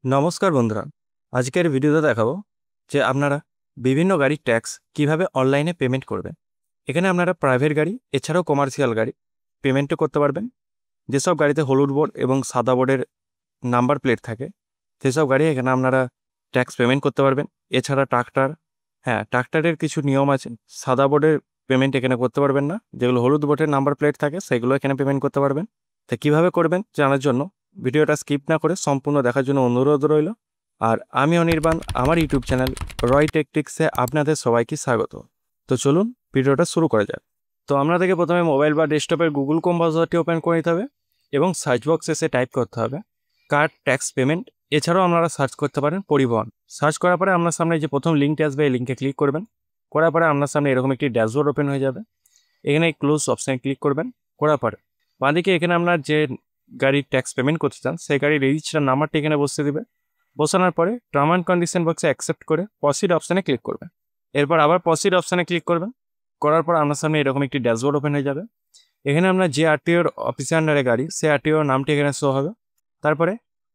নমস্কার বন্ধুরা, আজকের ভিডিওতে দেখাবো যে আপনারা বিভিন্ন গাড়ির ট্যাক্স কিভাবে অনলাইনে পেমেন্ট করবেন। এখানে আপনারা প্রাইভেট গাড়ি এছাড়াও কমার্শিয়াল গাড়ি পেমেন্টও করতে পারবেন। যেসব গাড়িতে হলুদ বোর্ড এবং সাদা বোর্ডের নাম্বার প্লেট থাকে সেসব গাড়ি এখানে আপনারা ট্যাক্স পেমেন্ট করতে পারবেন। এছাড়া ট্রাক্টরের কিছু নিয়ম আছে, সাদা বোর্ডের পেমেন্ট এখানে করতে পারবেন না, যেগুলো হলুদ বোর্ডের নাম্বার প্লেট থাকে সেগুলো এখানে পেমেন্ট করতে পারবেন। তা কীভাবে করবেন জানার জন্য ভিডিওটা স্কিপ না করে সম্পূর্ণ দেখার জন্য অনুরোধ রইল। আর আমি অনির্বাণ, আমার ইউটিউব চ্যানেল রয় টেকটিক্সে আপনাদের সবাইকে স্বাগত। তো চলুন ভিডিওটা শুরু করা যাক। তো আপনাদেরকে প্রথমে মোবাইল বা ডেস্কটপের গুগল ক্রোম ব্রাউজারটি ওপেন করে নিতে হবে এবং সার্চ বক্সে এসে টাইপ করতে হবে কার ট্যাক্স পেমেন্ট। এছাড়াও আপনারা সার্চ করতে পারেন পরিবহন। সার্চ করার পরে আপনার সামনে যে প্রথম লিঙ্কটি আসবে এই লিঙ্কে ক্লিক করবেন। করার পরে আপনার সামনে এরকম একটি ড্যাশবোর্ড ওপেন হয়ে যাবে। এখানে ক্লোজ অপশানে ক্লিক করবেন। করার পরে বাঁদিকে এখানে আপনার যে গাড়ির ট্যাক্স পেমেন্ট করতে চান সেই গাড়ির রেজিস্ট্রেশন নাম্বারটি এখানে বসিয়ে দেবে। বসানোর পরে টার্ম অ্যান্ড কন্ডিশন বক্সে অ্যাকসেপ্ট করে প্রসিড অপশানে ক্লিক করবেন। এরপর আবার প্রসিড অপশানে ক্লিক করবেন। করার পর আপনার সামনে এরকম একটি ড্যাশবোর্ড ওপেন হয়ে যাবে। এখানে আপনার যে আরটিওর অফিসের আন্ডারে গাড়ি সেই আরটিওর নামটি এখানে শো হবে। তারপরে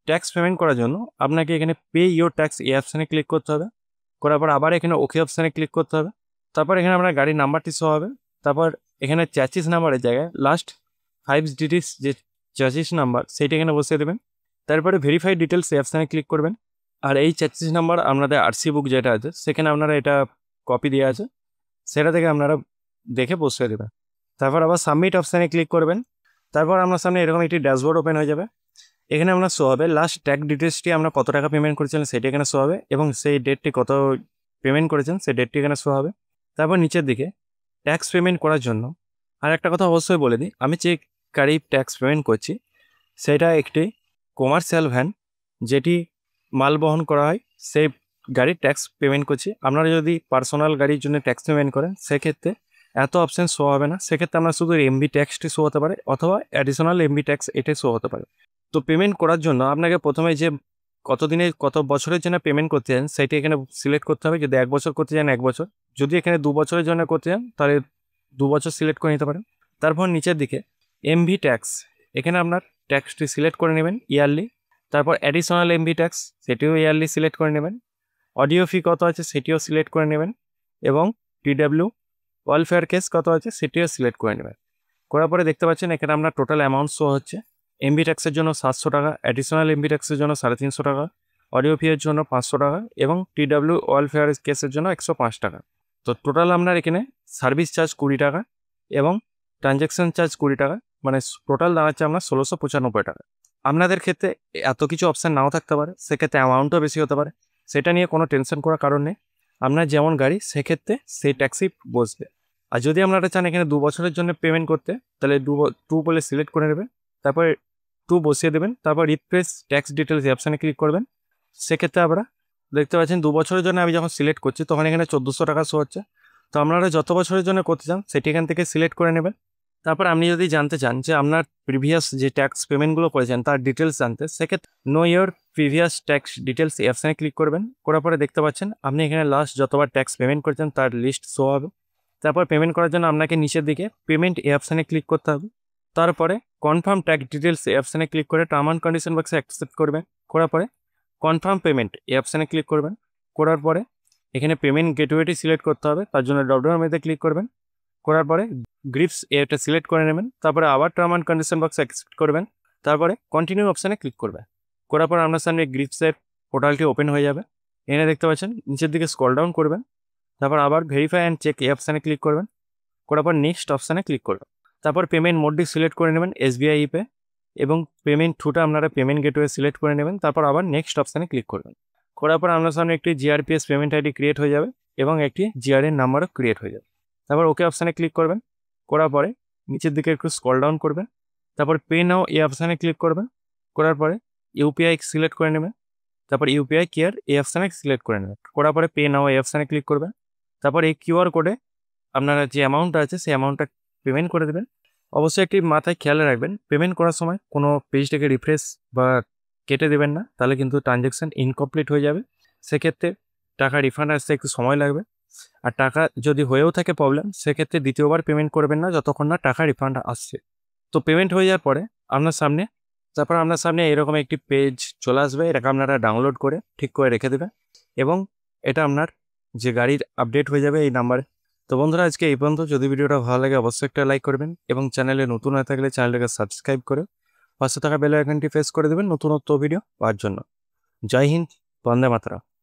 ট্যাক্স পেমেন্ট করার জন্য আপনাকে এখানে পে ইওর ট্যাক্স এই অপশানে ক্লিক করতে হবে। করার পর আবার এখানে ওকে অপশানে ক্লিক করতে হবে। তারপর এখানে আপনার গাড়ির নাম্বারটি শো হবে। তারপর এখানে চ্যাসিস নাম্বারের জায়গায় লাস্ট 5 ডিজিটস যে চ্যাসিস নাম্বার সেইটা এখানে বসিয়ে দেবেন। তারপরে ভেরিফাই ডিটেলস এই অপশানে ক্লিক করবেন। আর এই চ্যাসিস নাম্বার আপনাদের আরসি বুক যেটা আছে সেখানে আপনারা এটা কপি দেওয়া আছে সেটা থেকে আপনারা দেখে বসিয়ে দেবেন। তারপর আবার সাবমিট অপশানে ক্লিক করবেন। তারপর আপনার সামনে এরকম একটি ড্যাশবোর্ড ওপেন হয়ে যাবে। এখানে আপনার শো হবে লাস্ট ট্যাক্স ডিটেলসটি আমরা কত টাকা পেমেন্ট করেছিলেন সেটি এখানে শো হবে এবং সেই ডেটটি কত পেমেন্ট করেছেন সেই ডেটটি এখানে শো হবে। তারপর নিচের দিকে ট্যাক্স পেমেন্ট করার জন্য আর একটা কথা অবশ্যই বলে দিই, আমি যে গাড়ি ট্যাক্স পেমেন্ট করছি সেটা একটি কমার্শিয়াল ভ্যান, যেটি মাল বহন করা হয় সেই গাড়ির ট্যাক্স পেমেন্ট করছি। আপনারা যদি পার্সোনাল গাড়ির জন্য ট্যাক্স পেমেন্ট করেন সেক্ষেত্রে এত অপশান শো হবে না। সেক্ষেত্রে আপনার শুধু এমবি ট্যাক্সটি শো হতে পারে অথবা অ্যাডিশনাল এমবি ট্যাক্স এটাই শো হতে পারে। তো পেমেন্ট করার জন্য আপনাকে প্রথমে যে কত বছরের জন্য পেমেন্ট করতে চান সেটি এখানে সিলেক্ট করতে হবে। যদি 1 বছর করতে চান 1 বছর, যদি এখানে 2 বছরের জন্য করতে চান তাহলে 2 বছর সিলেক্ট করে নিতে পারেন। তারপর নিচের দিকে এমভি ট্যাক্স এখানে আপনার ট্যাক্সটি সিলেক্ট করে নেবেন ইয়ারলি। তারপর অ্যাডিশনাল এমভি ট্যাক্স সেটিও ইয়ারলি সিলেক্ট করে নেবেন। অডিও ফি কত আছে সেটিও সিলেক্ট করে নেবেন এবং টিডাব্লিউ ওয়েলফেয়ার কেস কত আছে সেটিও সিলেক্ট করে নেবেন। করার পরে দেখতে পাচ্ছেন এখানে আপনার টোটাল অ্যামাউন্ট শো হচ্ছে। এমবি ট্যাক্সের জন্য 700 টাকা, অ্যাডিশনাল এমবি ট্যাক্সের জন্য 350 টাকা, অডিও ফি এর জন্য 500 টাকা এবং টিডাব্লিউ ওয়েলফেয়ার কেসের জন্য 105 টাকা। তো টোটাল আপনার এখানে সার্ভিস চার্জ 20 টাকা এবং ট্রানজ্যাকশন চার্জ 20 টাকা, মানে টোটাল দাঁড়াচ্ছে আপনার 1695 টাকা। আপনাদের ক্ষেত্রে এত কিছু অপশান নাও থাকতে পারে, সেক্ষেত্রে অ্যামাউন্টও বেশি হতে পারে। সেটা নিয়ে কোনো টেনশন করার কারণ নেই। আপনার যেমন গাড়ি সেক্ষেত্রে সেই ট্যাক্সই বসবে। আর যদি আপনারা চান এখানে 2 বছরের জন্য পেমেন্ট করতে তাহলে 2 বলে সিলেক্ট করে নেবেন। তারপরে 2 বসিয়ে দেবেন। তারপর রিফ্রেশ ট্যাক্স ডিটেলস এই অপশানে ক্লিক করবেন। সেক্ষেত্রে আপনারা দেখতে পাচ্ছেন 2 বছরের জন্য আমি যখন সিলেক্ট করছি তখন এখানে 1400 টাকা শো হচ্ছে। তো আপনারা যত বছরের জন্য করতে চান সেটি এখান থেকে সিলেক্ট করে নেবেন। তারপর আপনি যদি জানতে চান যে আপনার প্রিভিয়াস যে ট্যাক্স পেমেন্টগুলো করেছেন তার ডিটেলস জানতে, সেক্ষেত্রে know your previous tax details এই অপশানে ক্লিক করবেন। করার পরে দেখতে পাচ্ছেন আপনি এখানে লাস্ট যতবার ট্যাক্স পেমেন্ট করেছেন তার লিস্ট শো হবে। তারপর পেমেন্ট করার জন্য আপনাকে নিচের দিকে পেমেন্ট এই অপশানে ক্লিক করতে হবে। তারপরে কনফার্ম ট্যাক্স ডিটেলস এই অপশানে ক্লিক করে টার্ম অ্যান্ড কন্ডিশন বক্সে অ্যাকসেপ্ট করবেন। করার পরে কনফার্ম পেমেন্ট এই অপশানে ক্লিক করবেন। করার পরে এখানে পেমেন্ট গেটওয়েটি সিলেক্ট করতে হবে, তার জন্য ড্রপডাউন মেনুতে ক্লিক করবেন। করার পরে গ্রিপস এটা সিলেক্ট করে নেবেন। তারপরে আবার টার্ম অ্যান্ড কন্ডিশন বক্সে অ্যাকসেপ্ট করবেন। তারপরে কন্টিনিউ অপশানে ক্লিক করবেন। করার পর আপনার সামনে গ্রিপসের পোর্টালটি ওপেন হয়ে যাবে। এখানে দেখতে পাচ্ছেন নিচের দিকে স্ক্রল ডাউন করবেন। তারপর আবার ভেরিফাই অ্যান্ড চেক এই অপশানে ক্লিক করবেন। করার পর নেক্সট অপশানে ক্লিক করবেন। তারপর পেমেন্ট মোডটি সিলেক্ট করে নেবেন এসবিআই ইপে এবং পেমেন্ট থ্রুটা আপনারা পেমেন্ট গেটওয়ে সিলেক্ট করে নেবেন। তারপর আবার নেক্সট অপশানে ক্লিক করবেন। করার পর আপনার সামনে একটি জিআরপিএস পেমেন্ট আইডি ক্রিয়েট হয়ে যাবে এবং একটি জিআরএন নাম্বারও ক্রিয়েট হয়ে যাবে। তারপর ওকে অপশানে ক্লিক করবেন। করার পরে নিচের দিকে একটু স্ক্রল ডাউন করবেন। তারপর পে নাও এই অপশানে ক্লিক করবেন। করার পরে ইউপিআই সিলেক্ট করে নেবেন। তারপর ইউপিআই কেয়ার এই অপশানে সিলেক্ট করে নেবেন। করার পরে পে নাও এই অপশানে ক্লিক করবেন। তারপর এই কিউআর কোডে আপনারা যে অ্যামাউন্টটা আছে সেই অ্যামাউন্টটা পেমেন্ট করে দেবেন। অবশ্যই একটি মাথায় খেয়াল রাখবেন, পেমেন্ট করার সময় কোনো পেজটাকে রিফ্রেশ বা কেটে দেবেন না, তাহলে কিন্তু ট্রানজ্যাকশান ইনকমপ্লিট হয়ে যাবে। সেক্ষেত্রে টাকা রিফান্ড আসতে একটু সময় লাগবে। আর টাকা যদি হয়েও থাকে প্রবলেম, সেক্ষেত্রে দ্বিতীয়বার পেমেন্ট করবেন না যতক্ষণ না টাকা রিফান্ড আসছে। তো পেমেন্ট হয়ে যাওয়ার পরে আপনার সামনে তারপর আপনার সামনে এরকম একটি পেজ চলে আসবে, এটাকে আপনারা ডাউনলোড করে ঠিক করে রেখে দেবেন এবং এটা আপনার যে গাড়ির আপডেট হয়ে যাবে এই নাম্বারে। তো বন্ধুরা আজকে এই পর্যন্ত। যদি ভিডিওটা ভালো লাগে অবশ্যই একটা লাইক করবেন এবং চ্যানেলে নতুন হয়ে থাকলে চ্যানেলটাকে সাবস্ক্রাইব করে পাশে থাকা বেল আইকনটি প্রেস করে দেবেন নতুনত্ব ভিডিও পাওয়ার জন্য। জয় হিন্দ, বন্দে মাতরম।